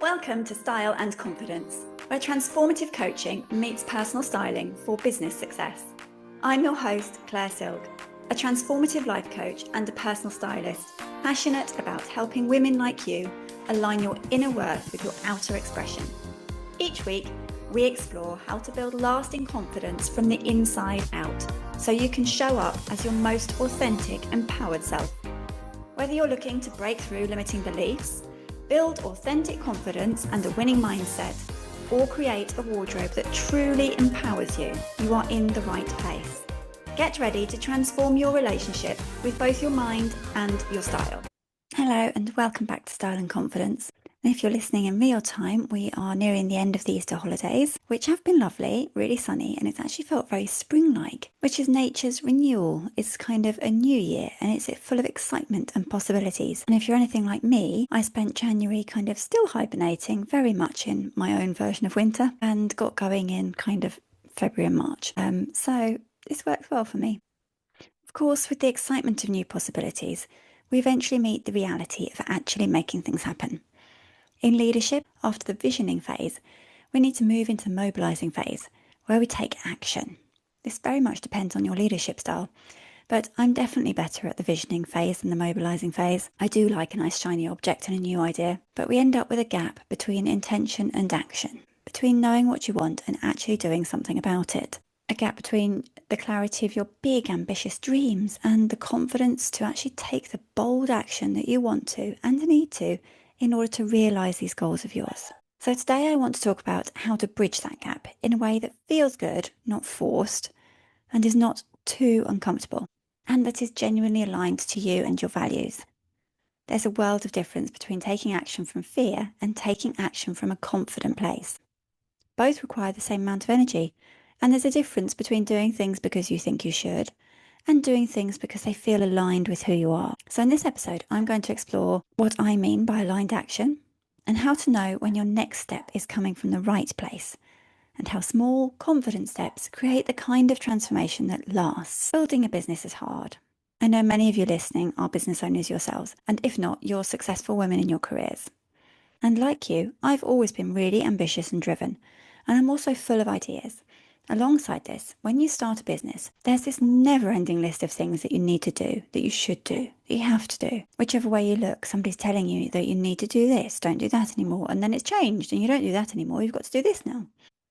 Welcome to Style and Confidence, where transformative coaching meets personal styling for business success. I'm your host, Claire Silk, a transformative life coach and a personal stylist, passionate about helping women like you align your inner worth with your outer expression. Each week, we explore how to build lasting confidence from the inside out, so you can show up as your most authentic, empowered self. Whether you're looking to break through limiting beliefs, build authentic confidence and a winning mindset, or create a wardrobe that truly empowers you, you are in the right place. Get ready to transform your relationship with both your mind and your style. Hello and welcome back to Style and Confidence. And if you're listening in real time, we are nearing the end of the Easter holidays, which have been lovely, really sunny, and it's actually felt very spring-like, which is nature's renewal. It's kind of a new year and it's full of excitement and possibilities. And if you're anything like me, I spent January kind of still hibernating, very much in my own version of winter, and got going in kind of February and March. So this works well for me. Of course, with the excitement of new possibilities, we eventually meet the reality of actually making things happen. In leadership, after the visioning phase, we need to move into the mobilising phase, where we take action. This very much depends on your leadership style, but I'm definitely better at the visioning phase than the mobilising phase. I do like a nice shiny object and a new idea, but we end up with a gap between intention and action, between knowing what you want and actually doing something about it. A gap between the clarity of your big ambitious dreams and the confidence to actually take the bold action that you want to and need to in order to realise these goals of yours. So today I want to talk about how to bridge that gap in a way that feels good, not forced, and is not too uncomfortable, and that is genuinely aligned to you and your values. There's a world of difference between taking action from fear and taking action from a confident place. Both require the same amount of energy, and there's a difference between doing things because you think you should and doing things because they feel aligned with who you are. So in this episode, I'm going to explore what I mean by aligned action and how to know when your next step is coming from the right place and how small, confident steps create the kind of transformation that lasts. Building a business is hard. I know many of you listening are business owners yourselves, and if not, you're successful women in your careers. And like you, I've always been really ambitious and driven, and I'm also full of ideas. Alongside this, when you start a business, there's this never-ending list of things that you need to do, that you should do, that you have to do. Whichever way you look, somebody's telling you that you need to do this, don't do that anymore, and then it's changed and you don't do that anymore, you've got to do this now.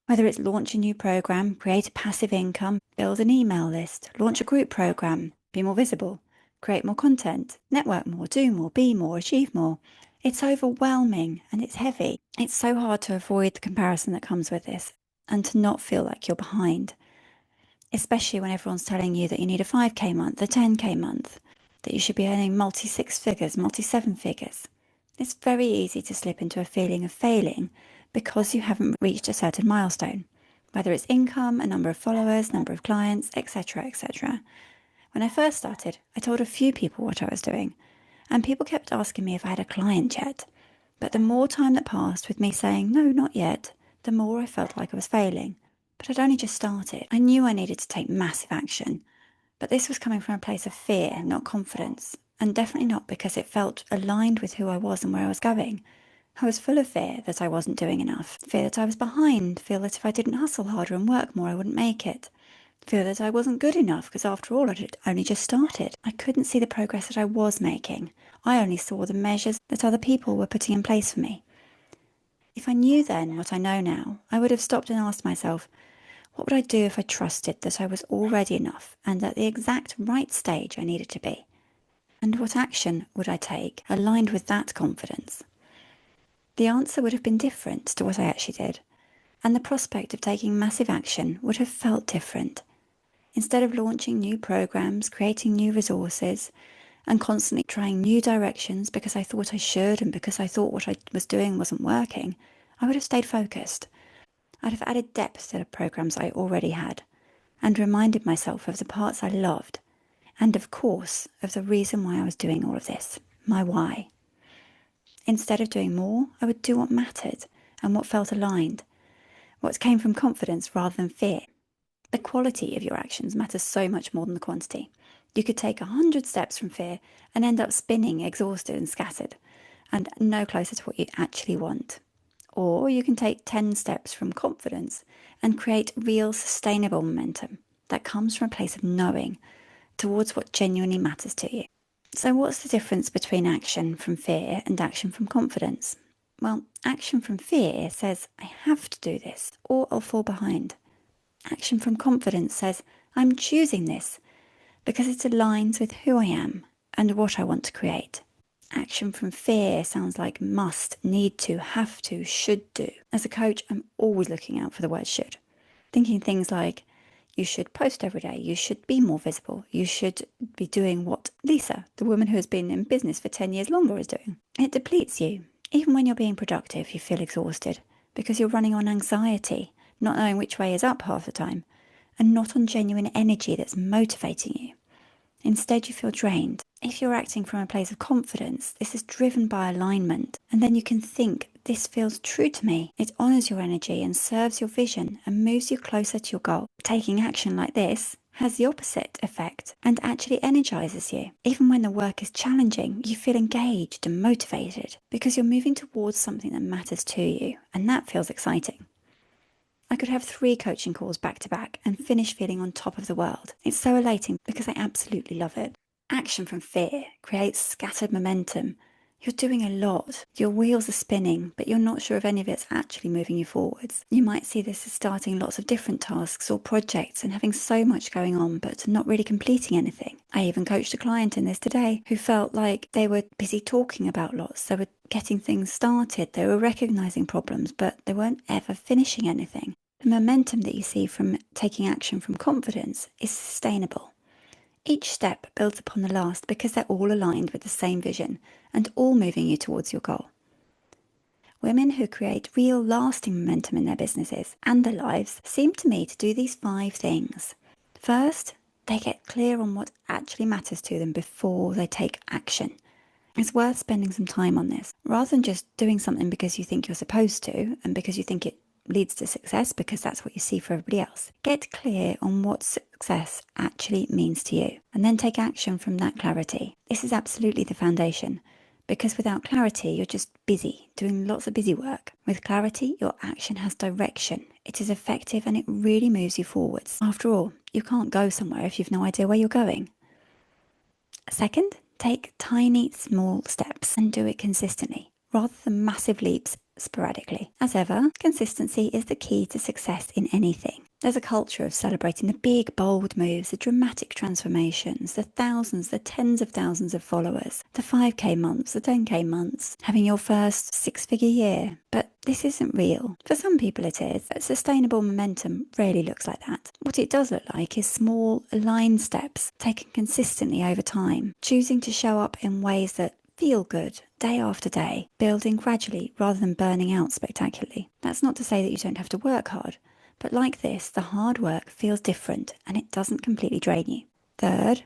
Whether it's launch a new program, create a passive income, build an email list, launch a group program, be more visible, create more content, network more, do more, be more, achieve more. It's overwhelming and it's heavy. It's so hard to avoid the comparison that comes with this and to not feel like you're behind, especially when everyone's telling you that you need a 5k month, a 10k month, that you should be earning multi-6 figures, multi-7 figures. It's very easy to slip into a feeling of failing because you haven't reached a certain milestone, whether it's income, a number of followers, number of clients, etc., etc. When I first started, I told a few people what I was doing, and people kept asking me if I had a client yet. But the more time that passed with me saying, no, not yet, the more I felt like I was failing. But I'd only just started. I knew I needed to take massive action, but this was coming from a place of fear, not confidence, and definitely not because it felt aligned with who I was and where I was going. I was full of fear that I wasn't doing enough, fear that I was behind, fear that if I didn't hustle harder and work more, I wouldn't make it. Fear that I wasn't good enough because after all, I'd only just started. I couldn't see the progress that I was making. I only saw the measures that other people were putting in place for me. If I knew then what I know now, I would have stopped and asked myself, what would I do if I trusted that I was already enough and at the exact right stage I needed to be? And what action would I take aligned with that confidence? The answer would have been different to what I actually did, and the prospect of taking massive action would have felt different. Instead of launching new programs, creating new resources, and constantly trying new directions because I thought I should and because I thought what I was doing wasn't working, I would have stayed focused. I'd have added depth to the programs I already had and reminded myself of the parts I loved and, of course, of the reason why I was doing all of this, my why. Instead of doing more, I would do what mattered and what felt aligned, what came from confidence rather than fear. The quality of your actions matters so much more than the quantity. You could take 100 steps from fear and end up spinning, exhausted and scattered, and no closer to what you actually want. Or you can take 10 steps from confidence and create real sustainable momentum that comes from a place of knowing towards what genuinely matters to you. So what's the difference between action from fear and action from confidence? Well, action from fear says, I have to do this or I'll fall behind. Action from confidence says, I'm choosing this because it aligns with who I am and what I want to create. Action from fear sounds like must, need to, have to, should do. As a coach, I'm always looking out for the word should. Thinking things like, you should post every day, you should be more visible, you should be doing what Lisa, the woman who has been in business for 10 years longer, is doing. It depletes you. Even when you're being productive, you feel exhausted because you're running on anxiety, not knowing which way is up half the time, and not on genuine energy that's motivating you. Instead, you feel drained. If you're acting from a place of confidence, this is driven by alignment, and then you can think, this feels true to me. It honours your energy and serves your vision and moves you closer to your goal. Taking action like this has the opposite effect and actually energises you. Even when the work is challenging, you feel engaged and motivated because you're moving towards something that matters to you, and that feels exciting. I could have 3 coaching calls back to back and finish feeling on top of the world. It's so elating because I absolutely love it. Action from fear creates scattered momentum. You're doing a lot. Your wheels are spinning, but you're not sure if any of it's actually moving you forwards. You might see this as starting lots of different tasks or projects and having so much going on, but not really completing anything. I even coached a client in this today who felt like they were busy talking about lots. They were getting things started. They were recognizing problems, but they weren't ever finishing anything. The momentum that you see from taking action from confidence is sustainable. Each step builds upon the last because they're all aligned with the same vision and all moving you towards your goal. Women who create real lasting momentum in their businesses and their lives seem to me to do these 5 things. First, they get clear on what actually matters to them before they take action. It's worth spending some time on this, rather than just doing something because you think you're supposed to and because you think it leads to success because that's what you see for everybody else. Get clear on what success actually means to you and then take action from that clarity. This is absolutely the foundation because without clarity, you're just busy doing lots of busy work. With clarity, your action has direction. It is effective and it really moves you forwards. After all, you can't go somewhere if you've no idea where you're going. Second, take tiny, small steps and do it consistently, rather than massive leaps sporadically. As ever, consistency is the key to success in anything. There's a culture of celebrating the big, bold moves, the dramatic transformations, the thousands, the tens of thousands of followers, the 5K months, the 10K months, having your first 6-figure year. But this isn't real. For some people it is, but sustainable momentum rarely looks like that. What it does look like is small, aligned steps taken consistently over time, choosing to show up in ways that feel good day after day, building gradually rather than burning out spectacularly. That's not to say that you don't have to work hard, but like this, the hard work feels different and it doesn't completely drain you. Third,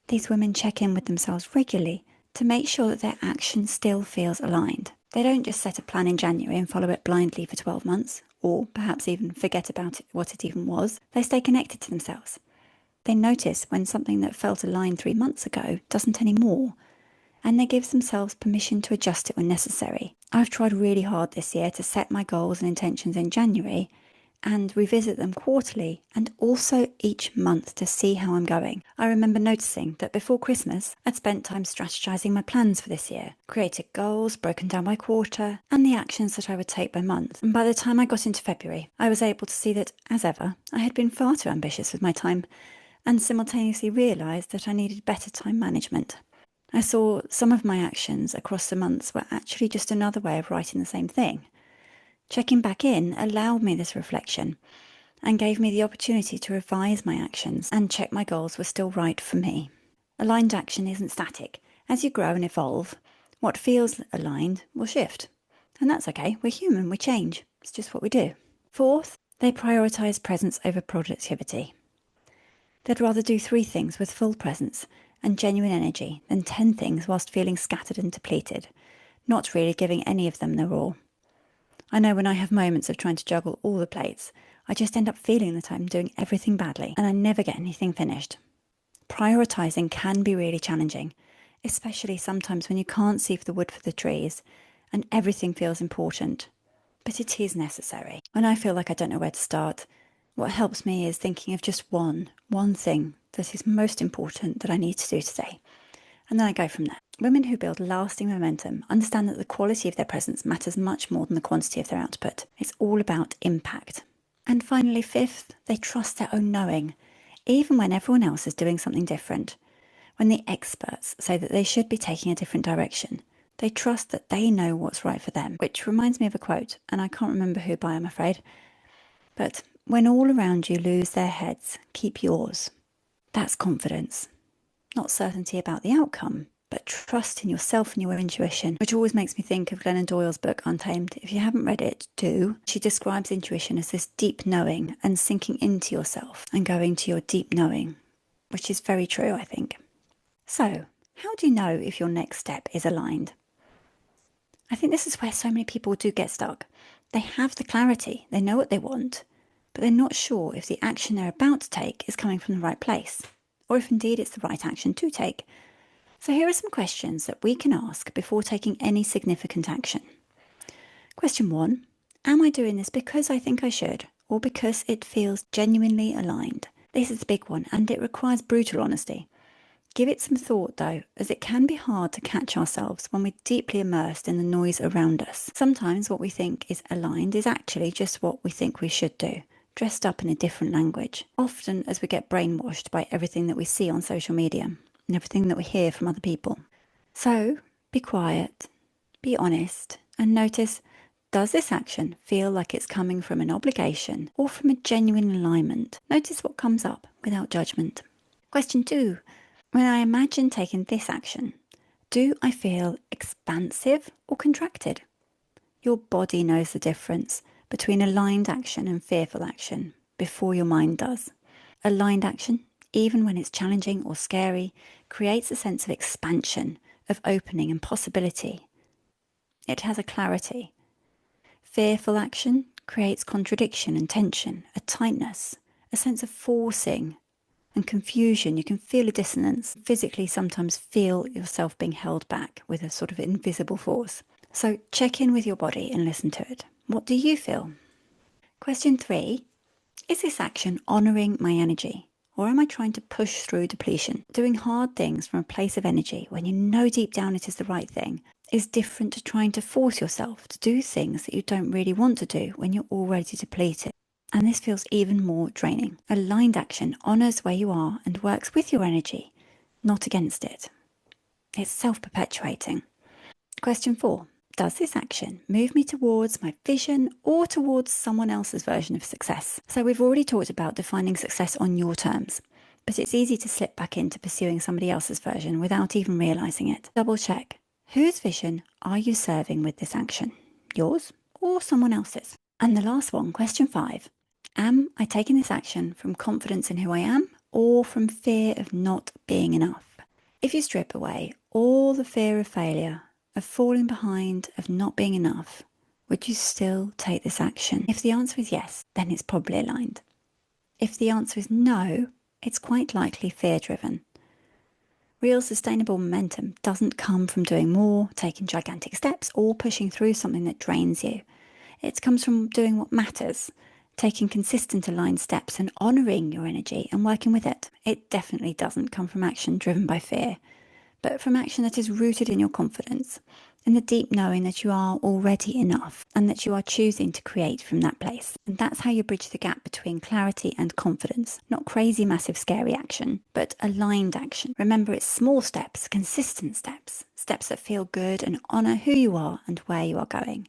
these women check in with themselves regularly to make sure that their action still feels aligned. They don't just set a plan in January and follow it blindly for 12 months, or perhaps even forget about it, what it even was. They stay connected to themselves. They notice when something that felt aligned 3 months ago doesn't anymore, and they give themselves permission to adjust it when necessary. I've tried really hard this year to set my goals and intentions in January and revisit them quarterly and also each month to see how I'm going. I remember noticing that before Christmas, I'd spent time strategizing my plans for this year, created goals broken down by quarter, and the actions that I would take by month. And by the time I got into February, I was able to see that, as ever, I had been far too ambitious with my time and simultaneously realised that I needed better time management. I saw some of my actions across the months were actually just another way of writing the same thing. Checking back in allowed me this reflection and gave me the opportunity to revise my actions and check my goals were still right for me. Aligned action isn't static. As you grow and evolve, what feels aligned will shift. And that's okay. We're human. We change. It's just what we do. Fourth, they prioritise presence over productivity. They'd rather do 3 things with full presence and genuine energy than 10 things whilst feeling scattered and depleted, not really giving any of them their all. I know when I have moments of trying to juggle all the plates, I just end up feeling that I'm doing everything badly and I never get anything finished. Prioritising can be really challenging, especially sometimes when you can't see the wood for the trees and everything feels important. but it is necessary. When I feel like I don't know where to start, what helps me is thinking of just one thing that is most important that I need to do today. And then I go from there. Women who build lasting momentum understand that the quality of their presence matters much more than the quantity of their output. It's all about impact. And finally, fifth, they trust their own knowing, even when everyone else is doing something different. When the experts say that they should be taking a different direction, they trust that they know what's right for them, which reminds me of a quote, and I can't remember who by, I'm afraid. But when all around you lose their heads, keep yours. That's confidence. Not certainty about the outcome, but trust in yourself and your intuition, which always makes me think of Glennon Doyle's book, Untamed. If you haven't read it, do. She describes intuition as this deep knowing and sinking into yourself and going to your deep knowing, which is very true, I think. So, how do you know if your next step is aligned? I think this is where so many people do get stuck. They have the clarity, they know what they want, but they're not sure if the action they're about to take is coming from the right place, or if indeed it's the right action to take. So here are some questions that we can ask before taking any significant action. Question 1. Am I doing this because I think I should, or because it feels genuinely aligned? This is a big one, and it requires brutal honesty. Give it some thought though, as it can be hard to catch ourselves when we're deeply immersed in the noise around us. Sometimes what we think is aligned is actually just what we think we should do, dressed up in a different language, often as we get brainwashed by everything that we see on social media and everything that we hear from other people. So be quiet, be honest, and notice, does this action feel like it's coming from an obligation or from a genuine alignment? Notice what comes up without judgment. Question 2. When I imagine taking this action, do I feel expansive or contracted? Your body knows the difference between aligned action and fearful action before your mind does. Aligned action, even when it's challenging or scary, creates a sense of expansion, of opening and possibility. It has a clarity. Fearful action creates contradiction and tension, a tightness, a sense of forcing and confusion. You can feel a dissonance. Physically, sometimes feel yourself being held back with a sort of invisible force. So check in with your body and listen to it. What do you feel? Question 3. Is this action honouring my energy? Or am I trying to push through depletion? Doing hard things from a place of energy when you know deep down it is the right thing is different to trying to force yourself to do things that you don't really want to do when you're already depleted. And this feels even more draining. Aligned action honours where you are and works with your energy, not against it. It's self-perpetuating. Question 4. Does this action move me towards my vision or towards someone else's version of success? So we've already talked about defining success on your terms, but it's easy to slip back into pursuing somebody else's version without even realising it. Double check. Whose vision are you serving with this action? Yours or someone else's? And the last one, question 5. Am I taking this action from confidence in who I am or from fear of not being enough? If you strip away all the fear of failure, of falling behind, of not being enough, would you still take this action? If the answer is yes, then it's probably aligned. If the answer is no, it's quite likely fear-driven. Real sustainable momentum doesn't come from doing more, taking gigantic steps, or pushing through something that drains you. It comes from doing what matters, taking consistent aligned steps and honouring your energy and working with it. It definitely doesn't come from action driven by fear, but from action that is rooted in your confidence, in the deep knowing that you are already enough and that you are choosing to create from that place. And that's how you bridge the gap between clarity and confidence. Not crazy, massive, scary action, but aligned action. Remember, it's small steps, consistent steps, steps that feel good and honour who you are and where you are going.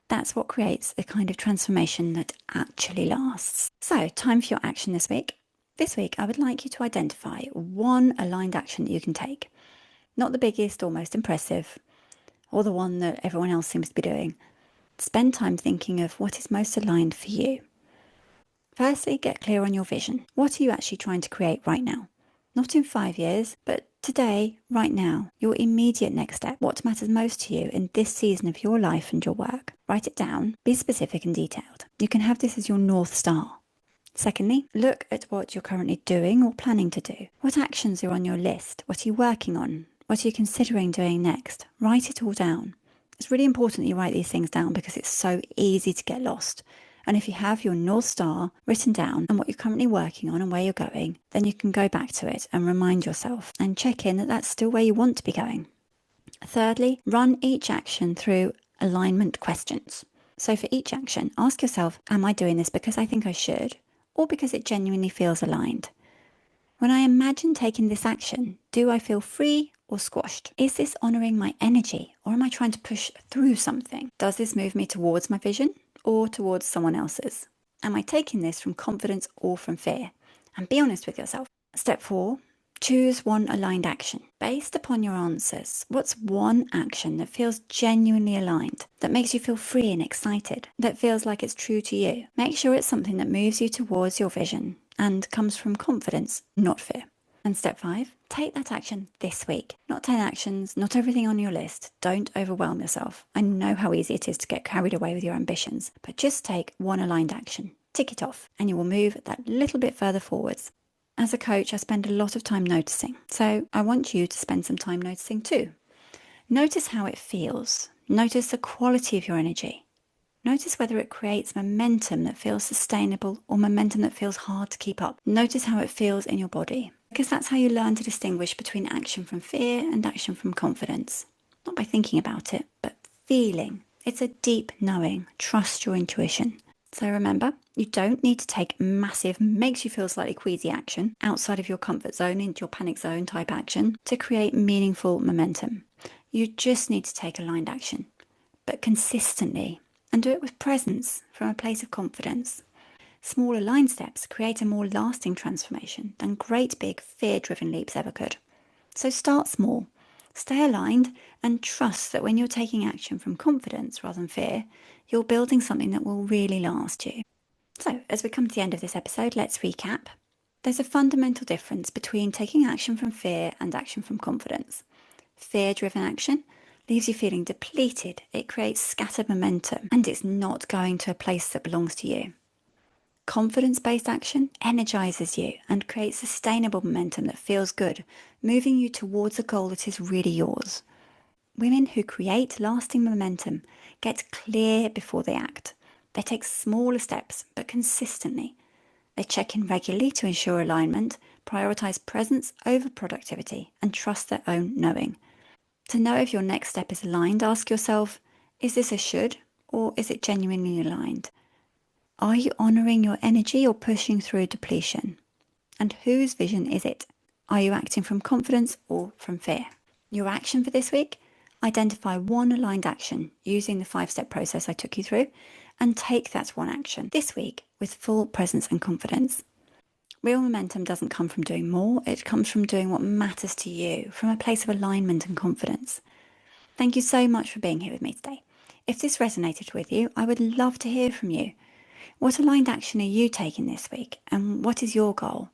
That's what creates a kind of transformation that actually lasts. So, time for your action this week. This week, I would like you to identify one aligned action that you can take. Not the biggest or most impressive, or the one that everyone else seems to be doing. Spend time thinking of what is most aligned for you. Firstly, get clear on your vision. What are you actually trying to create right now? Not in 5 years, but today, right now, your immediate next step. What matters most to you in this season of your life and your work? Write it down, be specific and detailed. You can have this as your North Star. Secondly, look at what you're currently doing or planning to do. What actions are on your list? What are you working on? What are you considering doing next? Write it all down. It's really important that you write these things down because it's so easy to get lost. And if you have your North Star written down and what you're currently working on and where you're going, then you can go back to it and remind yourself and check in that that's still where you want to be going. Thirdly, run each action through alignment questions. So for each action, ask yourself, am I doing this because I think I should, or because it genuinely feels aligned? When I imagine taking this action, do I feel free or squashed? Is this honouring my energy, or am I trying to push through something? Does this move me towards my vision or towards someone else's? Am I taking this from confidence or from fear? And be honest with yourself. Step 4, choose one aligned action. Based upon your answers, what's one action that feels genuinely aligned, that makes you feel free and excited, that feels like it's true to you? Make sure it's something that moves you towards your vision and comes from confidence, not fear. And step 5, take that action this week. Not 10 actions, not everything on your list. Don't overwhelm yourself. I know how easy it is to get carried away with your ambitions, but just take one aligned action. Tick it off, and you will move that little bit further forwards. As a coach, I spend a lot of time noticing, so I want you to spend some time noticing too. Notice how it feels. Notice the quality of your energy. Notice whether it creates momentum that feels sustainable or momentum that feels hard to keep up. Notice how it feels in your body, because that's how you learn to distinguish between action from fear and action from confidence. Not by thinking about it, but feeling. It's a deep knowing. Trust your intuition. So remember, you don't need to take massive, makes you feel slightly queasy action outside of your comfort zone, into your panic zone type action to create meaningful momentum. You just need to take aligned action, but consistently, and do it with presence from a place of confidence. Small aligned steps create a more lasting transformation than great big fear-driven leaps ever could. So start small, stay aligned, and trust that when you're taking action from confidence rather than fear, you're building something that will really last you. So, as we come to the end of this episode, let's recap. There's a fundamental difference between taking action from fear and action from confidence. Fear-driven action leaves you feeling depleted, it creates scattered momentum, and it's not going to a place that belongs to you. Confidence-based action energizes you and creates sustainable momentum that feels good, moving you towards a goal that is really yours. Women who create lasting momentum get clear before they act. They take smaller steps, but consistently. They check in regularly to ensure alignment, prioritize presence over productivity, and trust their own knowing. To know if your next step is aligned, ask yourself, is this a should, or is it genuinely aligned? Are you honouring your energy or pushing through depletion? And whose vision is it? Are you acting from confidence or from fear? Your action for this week? Identify one aligned action using the 5-step process I took you through and take that one action this week with full presence and confidence. Real momentum doesn't come from doing more, it comes from doing what matters to you from a place of alignment and confidence. Thank you so much for being here with me today. If this resonated with you, I would love to hear from you. What aligned action are you taking this week and what is your goal?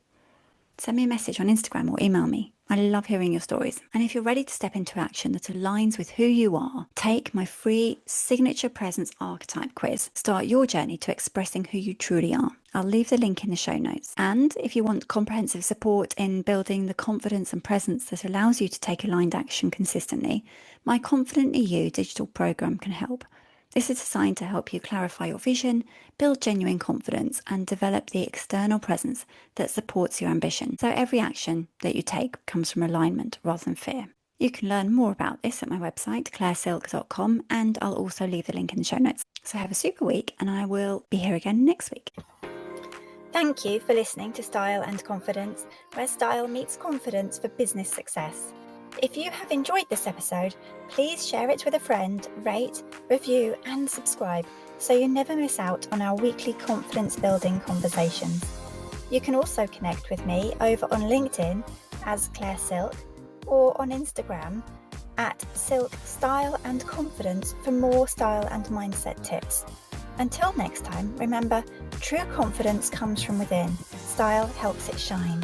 Send me a message on Instagram or email me. I love hearing your stories. And if you're ready to step into action that aligns with who you are, take my free signature presence archetype quiz. Start your journey to expressing who you truly are. I'll leave the link in the show notes. And if you want comprehensive support in building the confidence and presence that allows you to take aligned action consistently, my Confidently You digital program can help. This is designed to help you clarify your vision, build genuine confidence, and develop the external presence that supports your ambition. So every action that you take comes from alignment rather than fear. You can learn more about this at my website, clairesilk.com, and I'll also leave the link in the show notes. So have a super week, and I will be here again next week. Thank you for listening to Style and Confidence, where style meets confidence for business success. If you have enjoyed this episode, please share it with a friend, rate, review and subscribe so you never miss out on our weekly confidence building conversations. You can also connect with me over on LinkedIn as Claire Silk or on Instagram at Silk Style and Confidence for more style and mindset tips. Until next time, remember, true confidence comes from within. Style helps it shine.